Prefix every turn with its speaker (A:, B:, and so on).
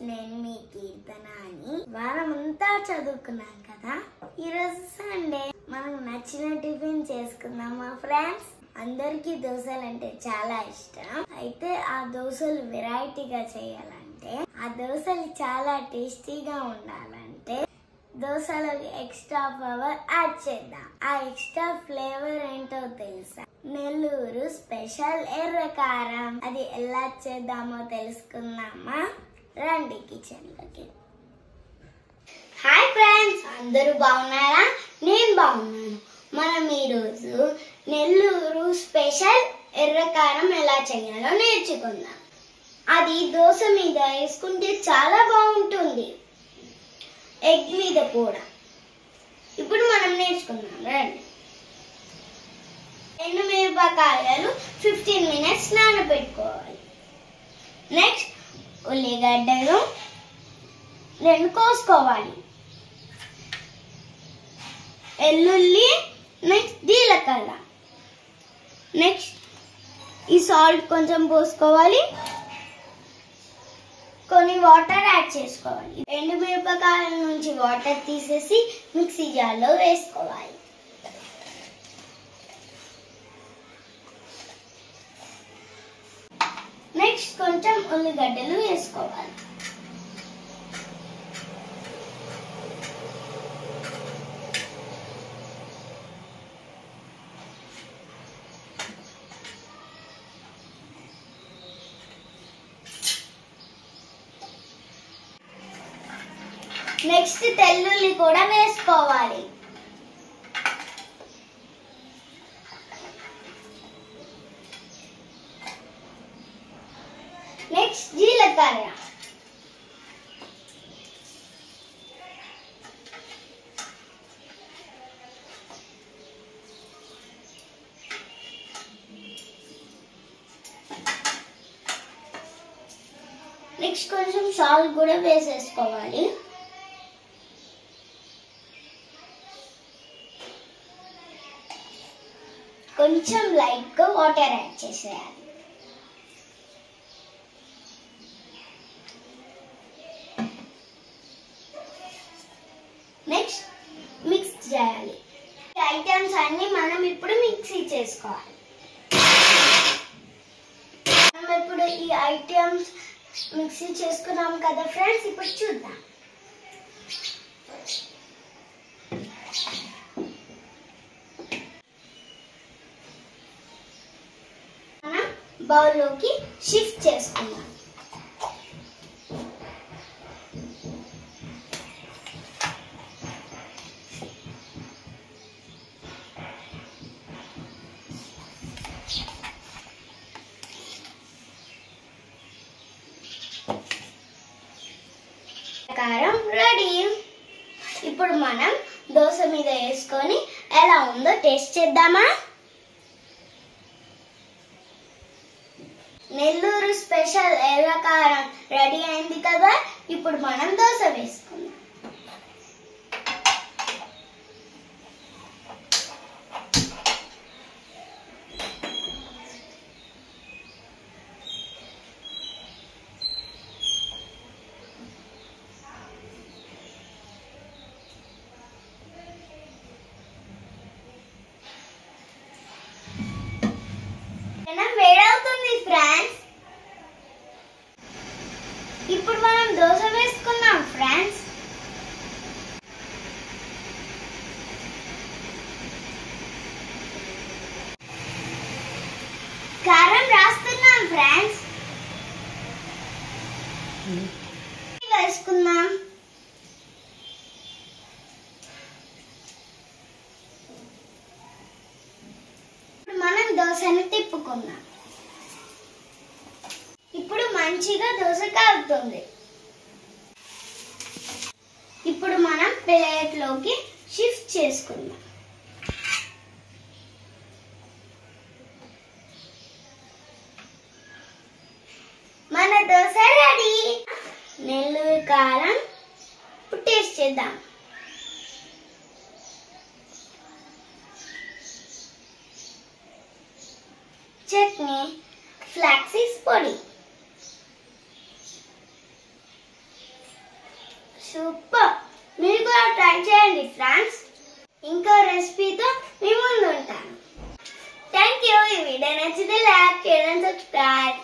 A: నేను మీ కీర్తన అని వారమంతా చదువుకున్నాం కదా. ఈరోజు సండే మనకు నచ్చిన టిఫిన్ చేసుకుందామా ఫ్రెండ్స్? అందరికీ దోశలు అంటే చాలా ఇష్టం. అయితే ఆ దోశలు వెరైటీగా చేయాలంటే, ఆ దోశలు చాలా టేస్టీగా ఉండాలంటే దోశలో ఎక్స్ట్రా పవర్ యాడ్ చేద్దాం. ఆ ఎక్స్ట్రా ఫ్లేవర్ ఏంటో తెలుసా? నెల్లూరు స్పెషల్ ఎర్రకారం. అది ఎలా చేద్దామో తెలుసుకుందామా? రండి కిచెన్ లోకి. హాయ్ ఫ్రెండ్స్, అందరూ బాగున్నారా? నేను బాగున్నాను. మనం ఈరోజు నెల్లూరు స్పెషల్ ఎర్రకారం ఎలా చేయాలో నేర్చుకుందాం. అది దోశ మీద వేసుకుంటే చాలా బాగుంటుంది, ఎగ్ మీద కూడా. ఇప్పుడు మనం నేర్చుకుందాం రండి. ఎండుమిరపకాయలు 15 minutes నానబెట్టుకోవాలి. నెక్స్ట్ ఉల్లిగడ్డలు 2 కోసుకోవాలి. ఎల్లుల్లి, నెక్స్ట్ జీలకర్ర, నెక్స్ట్ ఈ సాల్ట్ కొంచెం పోసుకోవాలి. కొన్ని వాటర్ యాడ్ చేసుకోవాలి. ఎండుమిరపకాయల నుంచి వాటర్ తీసేసి మిక్సీ జార్లో వేసుకోవాలి. నెక్స్ట్ కొంచెం ఉల్లిగడ్డలు వేసుకోవాలి. నెక్స్ట్ తెల్లుల్లి కూడా వేసుకోవాలి. నెక్స్ట్ జీలకర్ర, నెక్స్ట్ కొంచెం సాల్ట్ కూడా వేసేసుకోవాలి. కొంచెం లైట్ గా వాటర్ యాడ్ చేసేయాలి. నెక్స్ట్ మిక్స్ చేయాలి. ఈ ఐటమ్స్ అన్ని మనం ఇప్పుడు మిక్సీ చేసుకోవాలి. మనం ఇప్పుడు ఈ ఐటమ్స్ మిక్సీ చేసుకున్నాం కదా ఫ్రెండ్స్, ఇప్పుడు చూద్దాం. మనం బౌల్లోకి షిఫ్ట్ చేసుకుందాం. కారం రెడీ. ఇప్పుడు మనం దోశ మీద వేసుకొని ఎలా ఉందో టేస్ట్ చేద్దామా? నెల్లూరు స్పెషల్ ఎర్రకారం రెడీ అయింది కదా. ఇప్పుడు మనం దోశ వేసుకుందాం. వేడవుతుంది ఫ్రెండ్స్. ఇప్పుడు మనం దోశ వేసుకున్నాం ఫ్రెండ్స్. కారం రాస్తున్నాం ఫ్రెండ్స్. వేసుకుందాం. మనం దోశను తిప్పుకుందాం. ఇప్పుడు మంచిగా దోశ కాగుతుంది. ఇప్పుడు మనం ప్లేట్లోకి షిఫ్ట్ చేసుకుందాం. మన దోశ రెడీ. నెల్లూరు కారం టేస్ట్ చేద్దాం. చట్నీ, ఫ్లాక్సీడ్స్ పొడి, సూపర్. మీరు కూడా ట్రై చేయండి ఫ్రెండ్స్. ఇంకో రెసిపీతో మీ ముందు ఉంటాను. Thank you. ఈ వీడియో నచ్చితే లైక్ చేయండి, సబ్స్క్రైబ్.